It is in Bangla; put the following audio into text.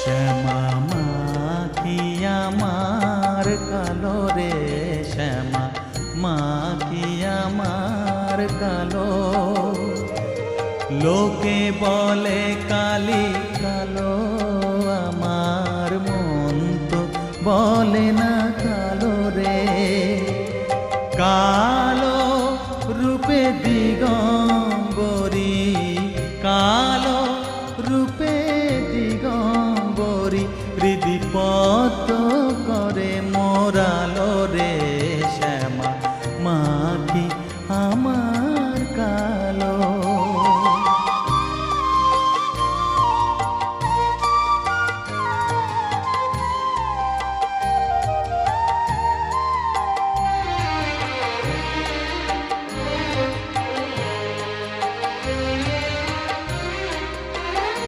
শ্যামা মা কি আমার কালো রে, শ্যামা মা কি আমার কালো। লোকে বলে কালি কালো, আমার মন তো বলে না কালো রে। কালো রূপে দিগম্বরী, কালো রূপে দিগম্বরী, হৃদি পদ্ম